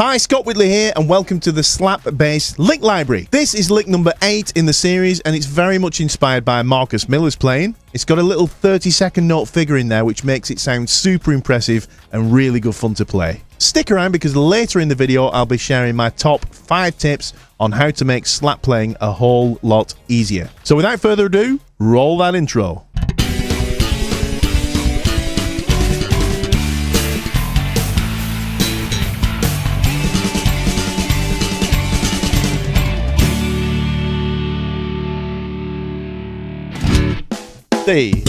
Hi, Scott Whitley here, and welcome to the Slap Bass Lick Library. This is lick number 8 in the series, and it's very much inspired by Marcus Miller's playing. It's got a little 30-second note figure in there, which makes it sound super impressive and really good fun to play. Stick around because later in the video, I'll be sharing my top 5 tips on how to make slap playing a whole lot easier. So without further ado, roll that intro. D.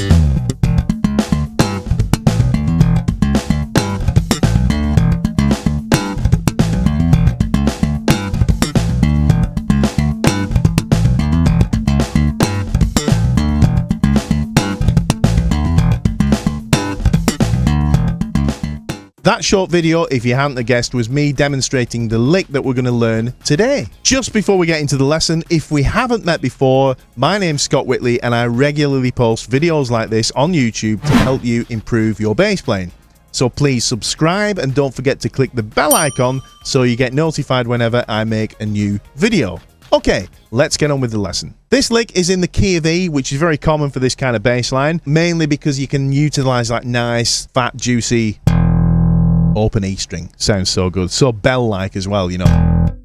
That short video, if you hadn't guessed, was me demonstrating the lick that we're going to learn today. Just before we get into the lesson, if we haven't met before, my name's Scott Whitley and I regularly post videos like this on YouTube to help you improve your bass playing. So please subscribe and don't forget to click the bell icon so you get notified whenever I make a new video. Okay, let's get on with the lesson. This lick is in the key of E, which is very common for this kind of bass line, mainly because you can utilize that nice, fat, juicy open E string. Sounds so good. So bell-like as well, you know.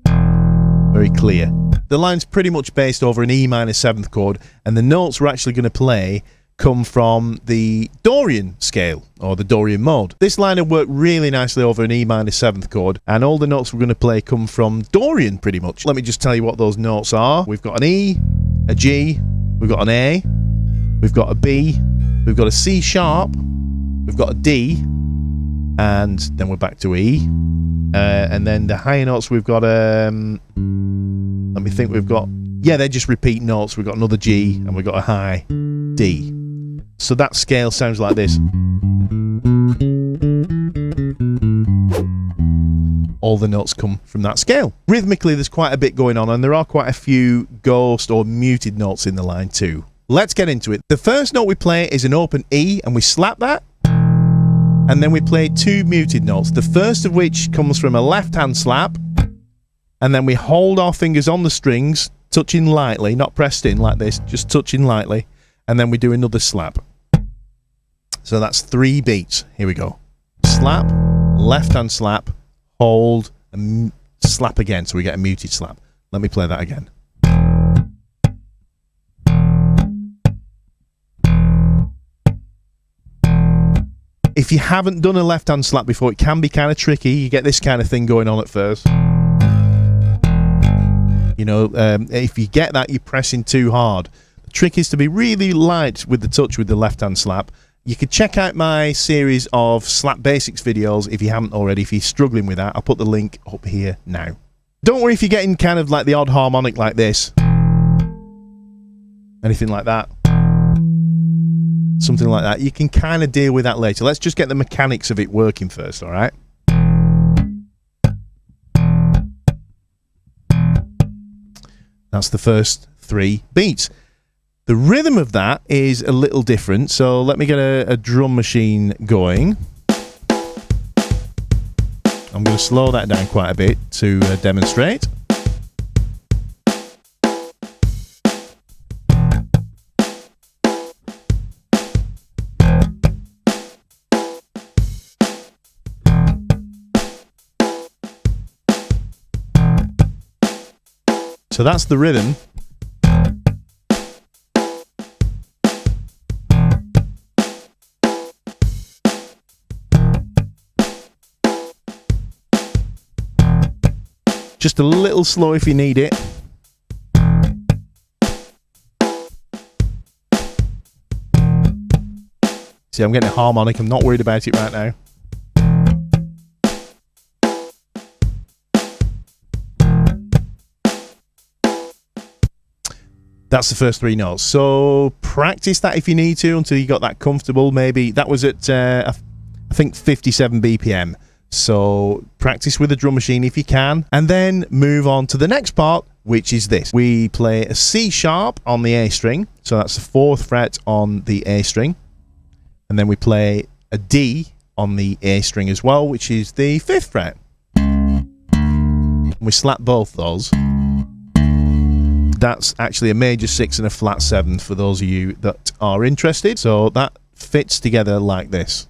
Very clear. The line's pretty much based over an E minor 7th chord, and the notes we're actually going to play come from the Dorian scale, or the Dorian mode. This line will work really nicely over an E minor 7th chord, and all the notes we're going to play come from Dorian pretty much. Let me just tell you what those notes are. We've got an E, a G, we've got an A, we've got a B, we've got a C sharp, we've got a D, and then we're back to E, and then the higher notes we've got let me think, we've got, yeah, they're just repeat notes. We've got another G and we've got a high D. So that scale sounds like this. All the notes come from that scale. Rhythmically there's quite a bit going on, and there are quite a few ghost or muted notes in the line too. Let's get into it. The first note we play is an open E, and we slap that. And then we play 2 muted notes, the first of which comes from a left-hand slap, and then we hold our fingers on the strings, touching lightly, not pressed in like this, just touching lightly, and then we do another slap. So that's 3 beats. Here we go. Slap, left-hand slap, hold, and slap again, so we get a muted slap. Let me play that again. If you haven't done a left-hand slap before, it can be kind of tricky. You get this kind of thing going on at first. You know, if you get that, you're pressing too hard. The trick is to be really light with the touch with the left-hand slap. You could check out my series of slap basics videos if you haven't already. If you're struggling with that, I'll put the link up here now. Don't worry if you're getting kind of like the odd harmonic like this. Anything like that. Something like that. You can kind of deal with that later. Let's just get the mechanics of it working first, all right? That's the first 3 beats. The rhythm of that is a little different, so let me get a drum machine going. I'm going to slow that down quite a bit to demonstrate. So that's the rhythm. Just a little slow if you need it. See, I'm getting a harmonic. I'm not worried about it right now. That's the first 3 notes. So practice that if you need to until you got that comfortable. Maybe that was at I think 57 BPM. So practice with the drum machine if you can, and then move on to the next part, which is this. We play a C sharp on the A string, so that's the 4th fret on the A string, and then we play a D on the A string as well, which is the 5th fret. We slap both those. That's actually a major 6 and a flat 7 for those of you that are interested. So that fits together like this.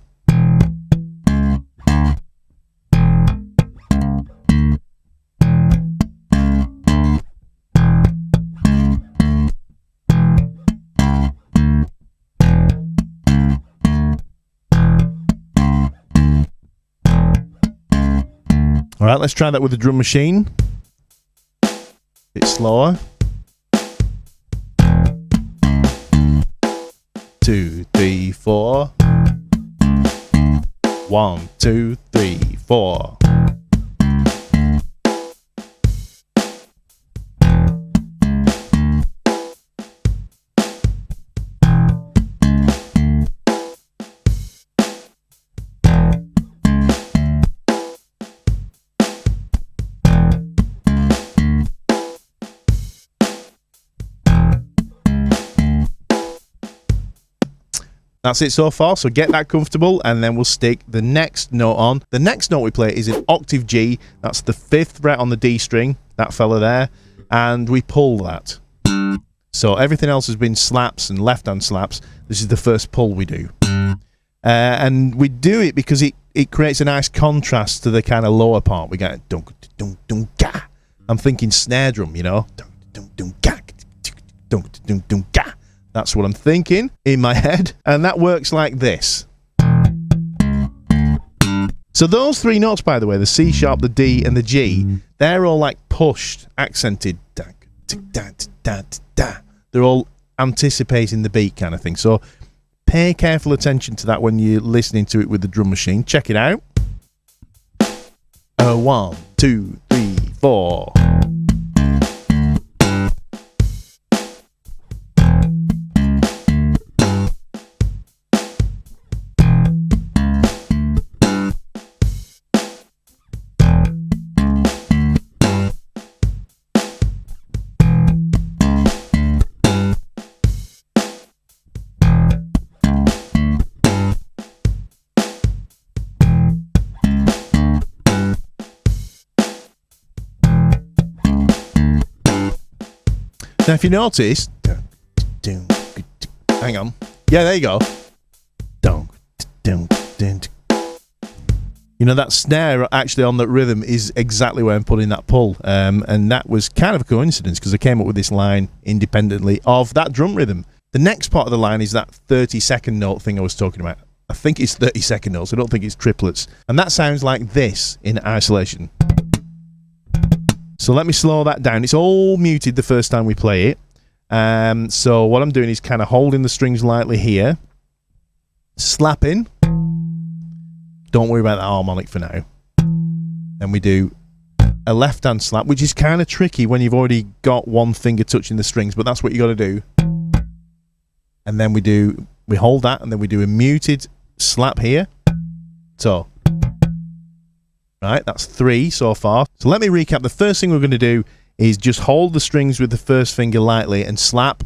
All right, let's try that with the drum machine. Bit slower. 2, 3, 4. 1, 2, 3, 4. That's it so far, so get that comfortable and then we'll stick the next note on. The next note we play is an octave G. That's the 5th fret on the D string, that fella there, and we pull that. So everything else has been slaps and left hand slaps. This is the first pull we do. And we do it because it creates a nice contrast to the kind of lower part. We get dunk dunk dunk ga. I'm thinking snare drum, you know. Dunk dunk dunk ga. Dunk dunk dunk ga. That's what I'm thinking in my head. And that works like this. So those 3 notes, by the way, the C sharp, the D, and the G, they're all like pushed, accented. They're all anticipating the beat kind of thing. So pay careful attention to that when you're listening to it with the drum machine. Check it out. 1, 2, 3, 4. Now, if you notice, hang on, yeah, there you go. You know, that snare actually on that rhythm is exactly where I'm putting that pull, and that was kind of a coincidence because I came up with this line independently of that drum rhythm. The next part of the line is that 30-second note thing I was talking about. I think it's 30-second notes. I don't think it's triplets, and that sounds like this in isolation. So let me slow that down. It's all muted the first time we play it. So what I'm doing is kind of holding the strings lightly here, slapping. Don't worry about that harmonic for now. Then we do a left hand slap, which is kind of tricky when you've already got one finger touching the strings, but that's what you got to do. And then we hold that, and then we do a muted slap here. So. Right, that's 3 so far. So let me recap. The first thing we're going to do is just hold the strings with the first finger lightly and slap.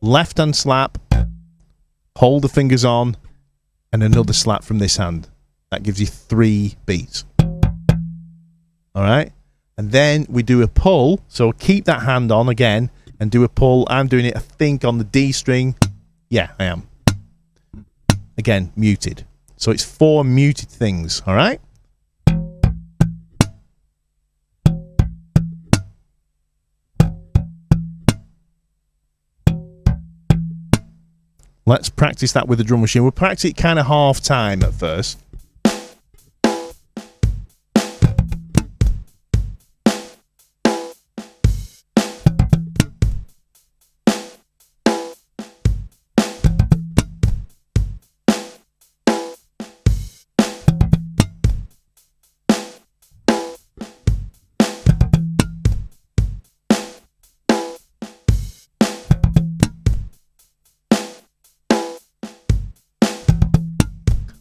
Left hand slap. Hold the fingers on. And another slap from this hand. That gives you 3 beats. Alright. And then we do a pull. So keep that hand on again and do a pull. I'm doing it, I think, on the D string. Yeah, I am. Again, muted. So it's 4 muted things. Alright. Let's practice that with the drum machine. We'll practice it kind of half time at first.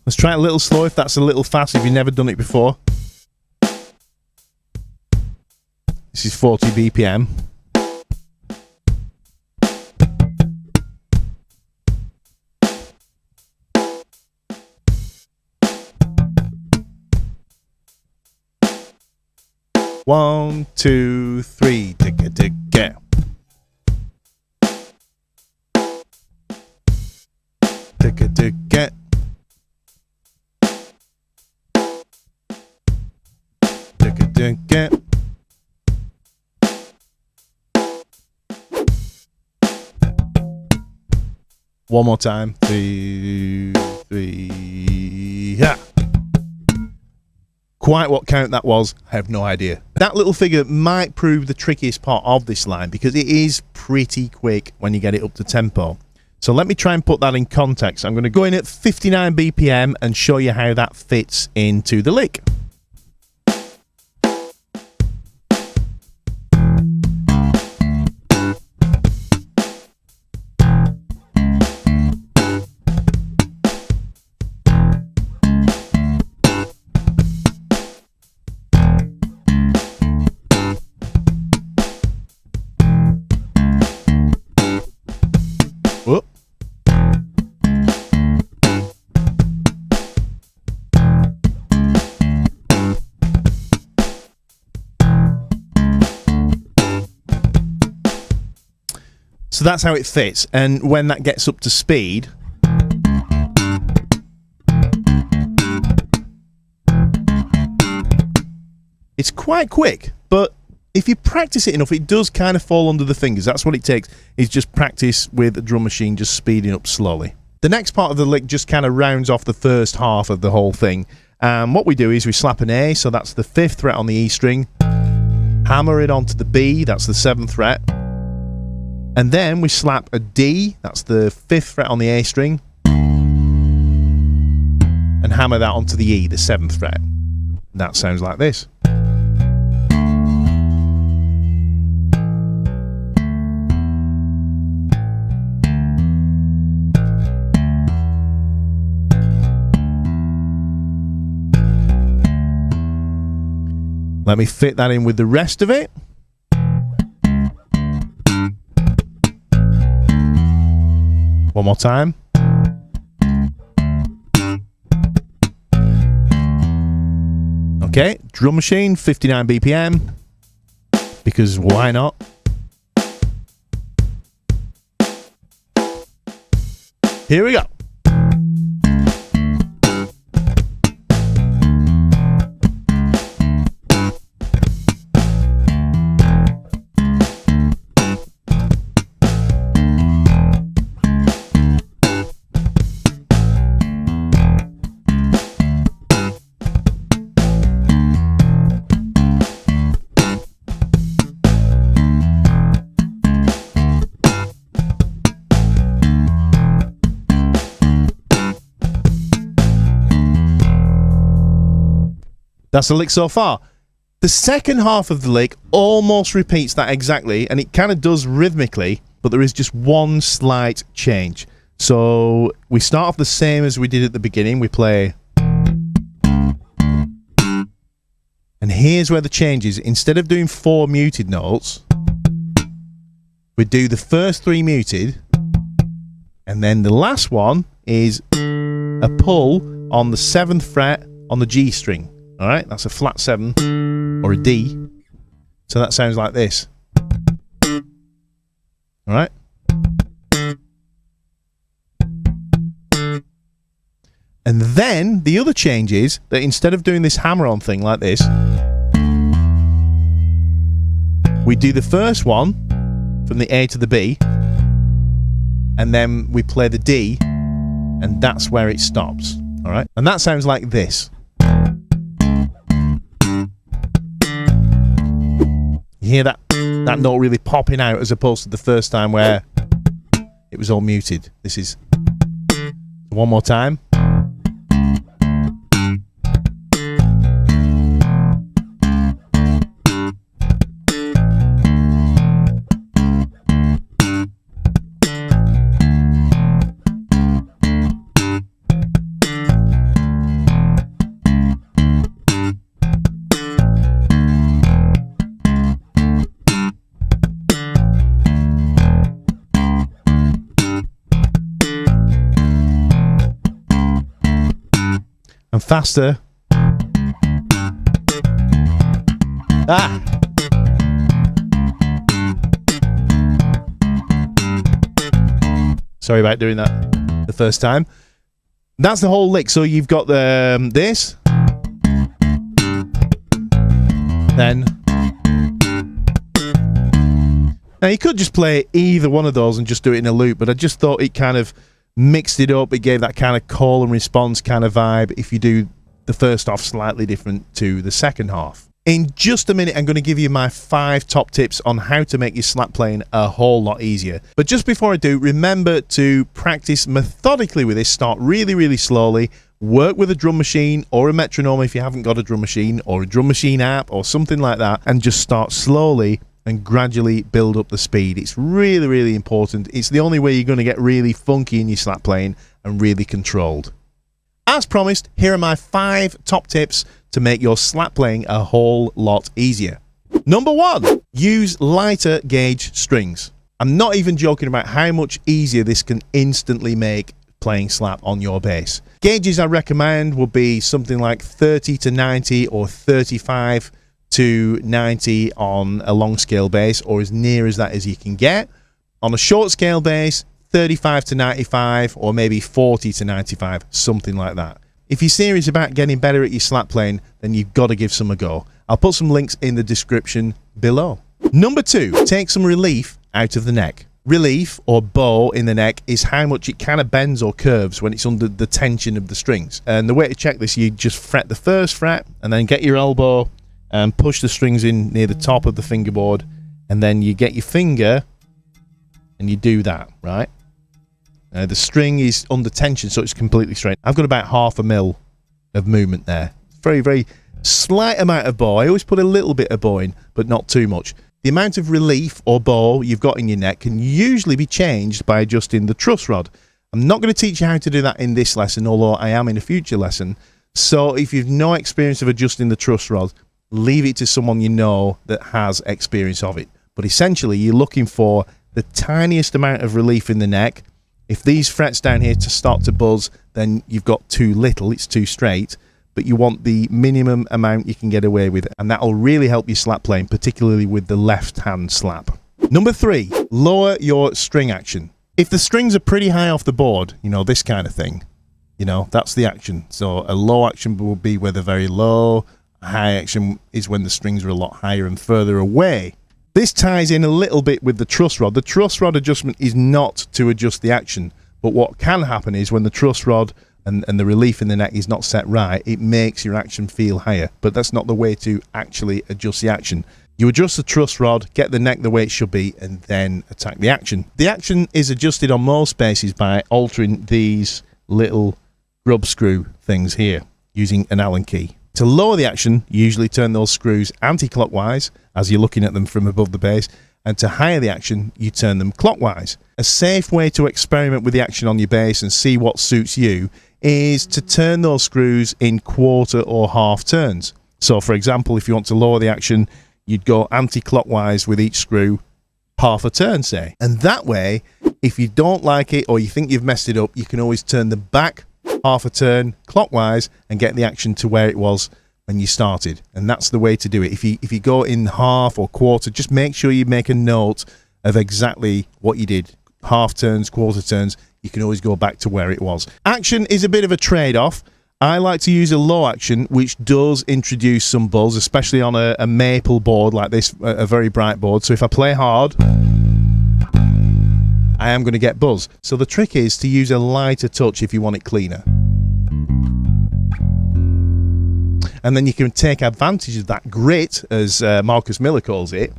Let's try it a little slow if that's a little fast, if you've never done it before. This is 40 BPM. 1, 2, 3. Digga digga. Digga digga. Digga digga. One more time. 3, 3. Yeah. Quite what count that was, I have no idea. That little figure might prove the trickiest part of this line because it is pretty quick when you get it up to tempo. So let me try and put that in context. I'm going to go in at 59 BPM and show you how that fits into the lick. Whoop. So that's how it fits, and when that gets up to speed, it's quite quick, but if you practice it enough, it does kind of fall under the fingers. That's what it takes, is just practice with a drum machine, just speeding up slowly. The next part of the lick just kind of rounds off the first half of the whole thing. What we do is we slap an A, so that's the 5th fret on the E string, hammer it onto the B, that's the 7th fret, and then we slap a D, that's the 5th fret on the A string, and hammer that onto the E, the 7th fret. That sounds like this. Let me fit that in with the rest of it. One more time. Okay, drum machine, 59 BPM, because why not? Here we go. That's the lick so far. The second half of the lick almost repeats that exactly, and it kind of does rhythmically, but there is just one slight change. So we start off the same as we did at the beginning. We play, and here's where the change is. Instead of doing 4 muted notes, we do the first 3 muted, and then the last one is a pull on the 7th fret on the G string. All right, that's a flat 7 or a D. So that sounds like this. All right. And then the other change is that instead of doing this hammer-on thing like this, we do the first one from the A to the B, and then we play the D, and that's where it stops. All right, and that sounds like this. You hear that note really popping out as opposed to the first time where it was all muted. This is one more time. And faster. Ah. Sorry about doing that the first time. That's the whole lick. So you've got the this, then. Now you could just play either one of those and just do it in a loop, but I just thought it kind of mixed it up. It gave that kind of call and response kind of vibe if you do the first half slightly different to the second half. In just a minute, I'm going to give you my 5 top tips on how to make your slap playing a whole lot easier. But just before I do, remember to practice methodically with this. Start really, really slowly. Work with a drum machine or a metronome if you haven't got a drum machine, or a drum machine app or something like that, and just start slowly and gradually build up the speed. It's really, really important. It's the only way you're going to get really funky in your slap playing and really controlled. As promised, here are my 5 top tips to make your slap playing a whole lot easier. Number 1, use lighter gauge strings. I'm not even joking about how much easier this can instantly make playing slap on your bass. Gauges I recommend would be something like 30 to 90 or 35 to 90 on a long scale bass, or as near as that as you can get. On a short scale bass, 35 to 95 or maybe 40 to 95, something like that. If you're serious about getting better at your slap playing, then you've got to give some a go. I'll put some links in the description below. Number 2, take some relief out of the neck. Relief, or bow in the neck, is how much it kind of bends or curves when it's under the tension of the strings. And the way to check this, you just fret the first fret and then get your elbow and push the strings in near the top of the fingerboard, and then you get your finger and you do that, right? The string is under tension, so it's completely straight. I've got about 1/2 mil of movement there. Very, very slight amount of bow. I always put a little bit of bow in, but not too much. The amount of relief or bow you've got in your neck can usually be changed by adjusting the truss rod. I'm not going to teach you how to do that in this lesson, although I am in a future lesson. So if you've no experience of adjusting the truss rod, leave it to someone you know that has experience of it. But essentially, you're looking for the tiniest amount of relief in the neck. If these frets down here to start to buzz, then you've got too little, it's too straight. But you want the minimum amount you can get away with, and that'll really help you slap playing, particularly with the left hand slap. Number 3, lower your string action. If the strings are pretty high off the board, you know, this kind of thing, you know, that's the action. So a low action will be where they're very low. High action is when the strings are a lot higher and further away. This ties in a little bit with the truss rod. The truss rod adjustment is not to adjust the action, but what can happen is when the truss rod and the relief in the neck is not set right, it makes your action feel higher, but that's not the way to actually adjust the action. You adjust the truss rod, get the neck the way it should be, and then attack the action. The action is adjusted on most basses by altering these little grub screw things here using an Allen key. To lower the action, you usually turn those screws anti-clockwise as you're looking at them from above the bass, and to higher the action, you turn them clockwise. A safe way to experiment with the action on your bass and see what suits you is to turn those screws in quarter or half turns. So for example, if you want to lower the action, you'd go anti-clockwise with each screw, half a turn, say. And that way, if you don't like it or you think you've messed it up, you can always turn them back half a turn clockwise and get the action to where it was when you started. And that's the way to do it. If you go in half or quarter, just make sure you make a note of exactly what you did. Half turns, quarter turns, you can always go back to where it was. Action is a bit of a trade-off. I like to use a low action, which does introduce some buzz, especially on a maple board like this, a very bright board. So if I play hard, I am going to get buzz. So the trick is to use a lighter touch if you want it cleaner. And then you can take advantage of that grit, as Marcus Miller calls it,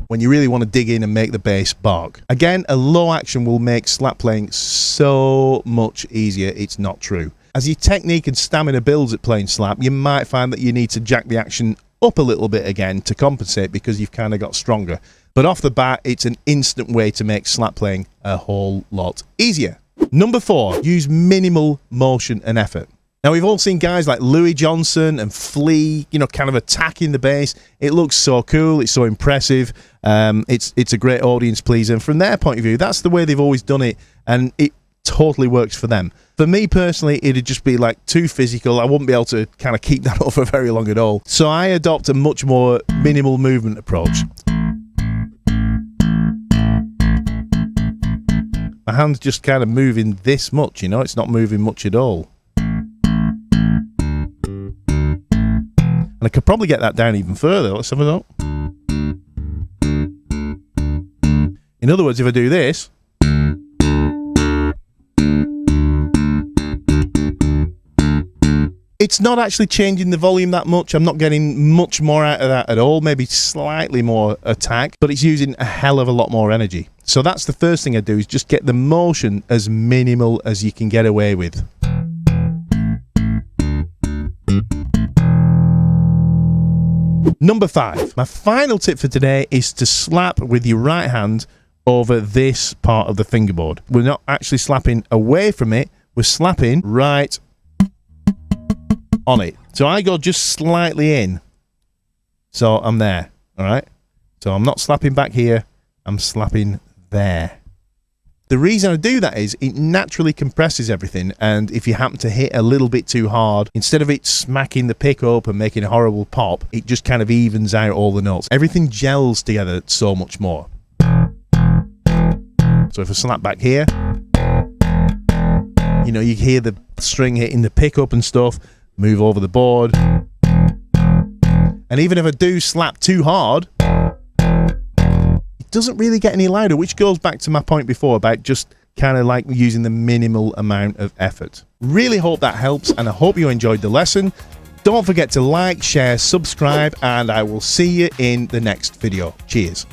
when you really want to dig in and make the bass bark. Again, a low action will make slap playing so much easier, it's not true. As your technique and stamina builds at playing slap, you might find that you need to jack the action up a little bit again to compensate because you've kind of got stronger. But off the bat, it's an instant way to make slap playing a whole lot easier. Number 4, use minimal motion and effort. Now, we've all seen guys like Louis Johnson and Flea, you know, kind of attacking the bass. It looks so cool. It's so impressive. It's a great audience pleaser. And from their point of view, that's the way they've always done it. And it totally works for them. For me personally, it'd just be like too physical. I wouldn't be able to kind of keep that up for very long at all. So I adopt a much more minimal movement approach. My hand's just kind of moving this much, you know, it's not moving much at all. And I could probably get that down even further. Let's have a look. In other words, if I do this, it's not actually changing the volume that much. I'm not getting much more out of that at all, maybe slightly more attack, but it's using a hell of a lot more energy. So that's the first thing I do, is just get the motion as minimal as you can get away with. Number 5, my final tip for today is to slap with your right hand over this part of the fingerboard. We're not actually slapping away from it, we're slapping right on it. So I go just slightly in. So I'm there, all right? So I'm not slapping back here, I'm slapping there. The reason I do that is it naturally compresses everything, and if you happen to hit a little bit too hard, instead of it smacking the pick up and making a horrible pop, it just kind of evens out all the notes. Everything gels together so much more. So if I slap back here, you know, you hear the string hitting the pickup and stuff, move over the board. And even if I do slap too hard, it doesn't really get any louder, which goes back to my point before about just kind of like using the minimal amount of effort. Really hope that helps, and I hope you enjoyed the lesson. Don't forget to like, share, subscribe, and I will see you in the next video. Cheers.